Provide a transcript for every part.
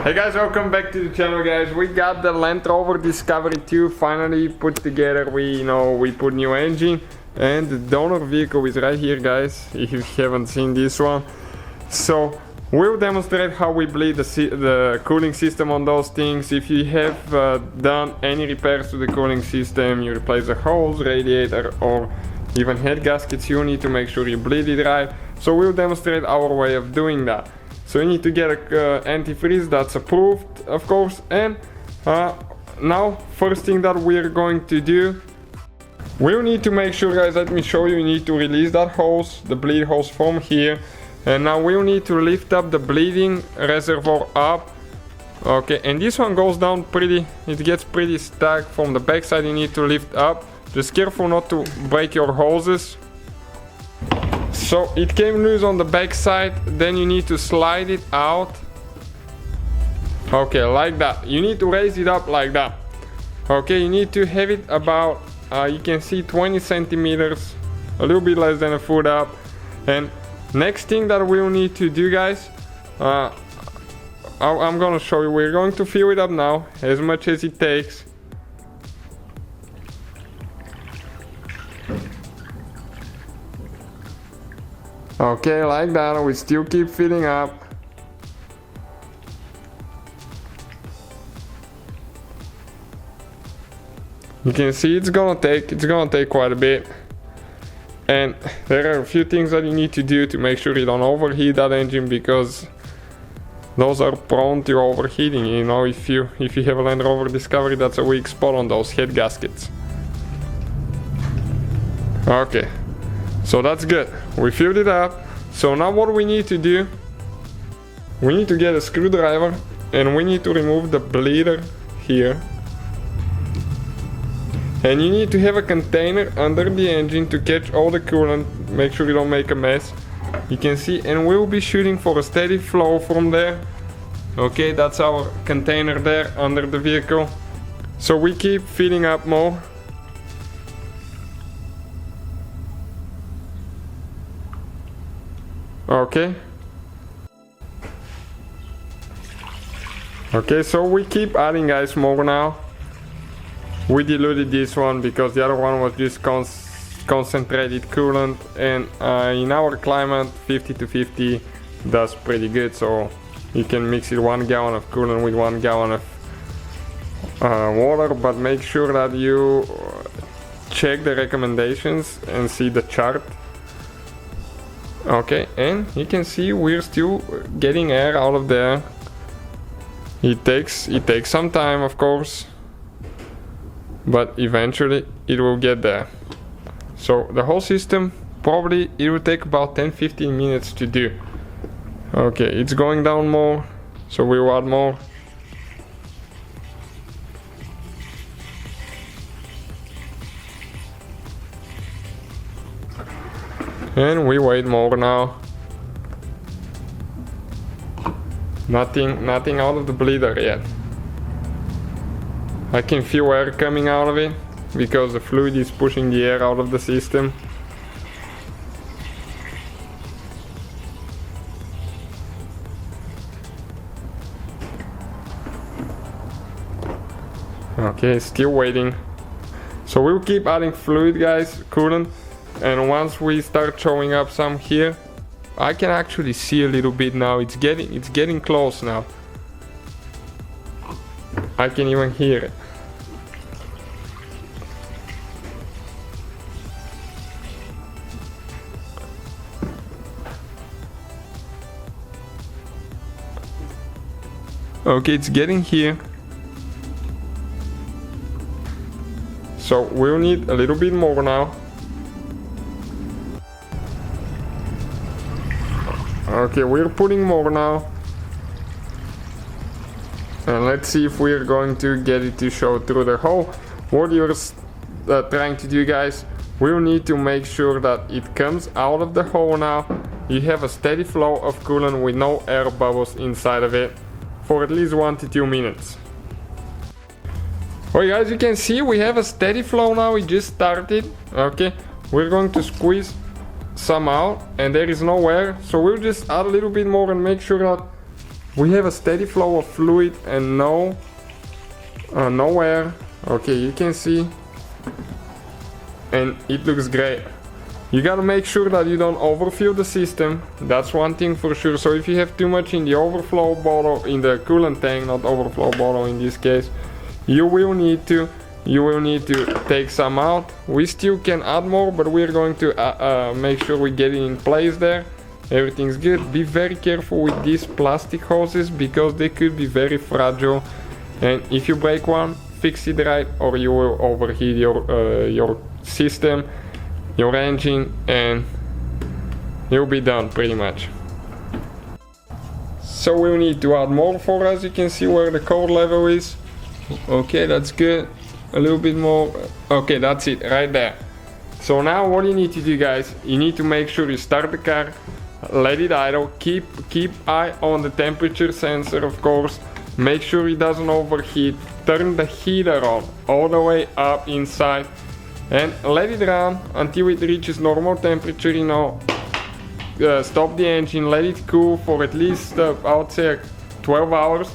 Hey guys, welcome back to the channel, guys. We got the Land Rover Discovery 2 finally put together. We put new engine, and the donor vehicle is right here, guys, if you haven't seen this one. So we'll demonstrate how we bleed the cooling system on those things. If you have done any repairs to the cooling system, you replace the hose, radiator, or even head gaskets, you need to make sure you bleed it right. So we'll demonstrate our way of doing that. So you need to get a antifreeze that's approved, of course. And now, first thing that we're going to do, we'll need to make sure, guys, let me show you, you need to release that hose, the bleed hose from here. And now we'll need to lift up the bleeding reservoir up. Okay, and this one goes down it gets pretty stuck from the backside. You need to lift up. Just careful not to break your hoses. So it came loose on the back side, then you need to slide it out. Okay, like that. You need to raise it up like that. Okay, you need to have it about, you can see 20 centimeters, a little bit less than a foot up. And next thing that we'll need to do, guys, I'm gonna show you. We're going to fill it up now, as much as it takes. Okay, like that. We still keep filling up. You can see it's gonna take quite a bit. And there are a few things that you need to do to make sure you don't overheat that engine, because those are prone to overheating. You know, if you have a Land Rover Discovery, that's a weak spot on those head gaskets. Okay. So that's good. We filled it up. So now what we need to do, we need to get a screwdriver and we need to remove the bleeder here. And you need to have a container under the engine to catch all the coolant. Make sure you don't make a mess. You can see, and we'll be shooting for a steady flow from there. Okay, that's our container there under the vehicle. So we keep filling up more. Okay, so we keep adding, guys, more now. We diluted this one because the other one was just concentrated coolant, and in our climate 50 to 50 does pretty good. So you can mix it 1 gallon of coolant with 1 gallon of water, but make sure that you check the recommendations and see the chart. Okay, and you can see we're still getting air out of there. It takes some time, of course, but eventually it will get there. So the whole system, probably it will take about 10-15 minutes to do. Okay, it's going down more, so we will add more. And we wait more now. Nothing out of the bleeder yet. I can feel air coming out of it because the fluid is pushing the air out of the system. Okay, still waiting. So we'll keep adding fluid, guys, coolant. And once we start showing up some here, I can actually see a little bit now. It's getting close now. I can even hear it. Okay, it's getting here. So we'll need a little bit more now. Okay, we're putting more now. And let's see if we're going to get it to show through the hole. What you're trying to do, guys, we'll need to make sure that it comes out of the hole now. You have a steady flow of coolant with no air bubbles inside of it for at least 1 to 2 minutes. Okay, guys, you can see we have a steady flow now. We just started. Okay, we're going to squeeze some out and there is no air, so we'll just add a little bit more and make sure that we have a steady flow of fluid and no air. Okay, you can see, and it looks great. You gotta make sure that you don't overfill the system. That's one thing for sure. So if you have too much in the overflow bottle, in the coolant tank, not overflow bottle in this case, you will need to take some out. We still can add more, but we're going to make sure we get it in place there. Everything's good. Be very careful with these plastic hoses because they could be very fragile, and if you break one, fix it right or you will overheat your system, your engine, and you'll be done pretty much. So we'll need to add more for us. You can see where the cold level is. Okay, that's good. A little bit more. Okay, that's it right there. So now what you need to do, guys, you need to make sure you start the car, let it idle, keep eye on the temperature sensor, of course, make sure it doesn't overheat, turn the heater on all the way up inside and let it run until it reaches normal temperature, you know. Stop the engine, let it cool for at least I would say 12 hours.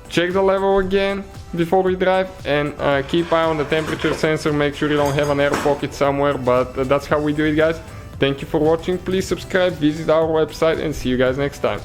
Check the level again before we drive, and keep eye on the temperature sensor, make sure you don't have an air pocket somewhere, but that's how we do it, guys. Thank you for watching, please subscribe, visit our website, and see you guys next time.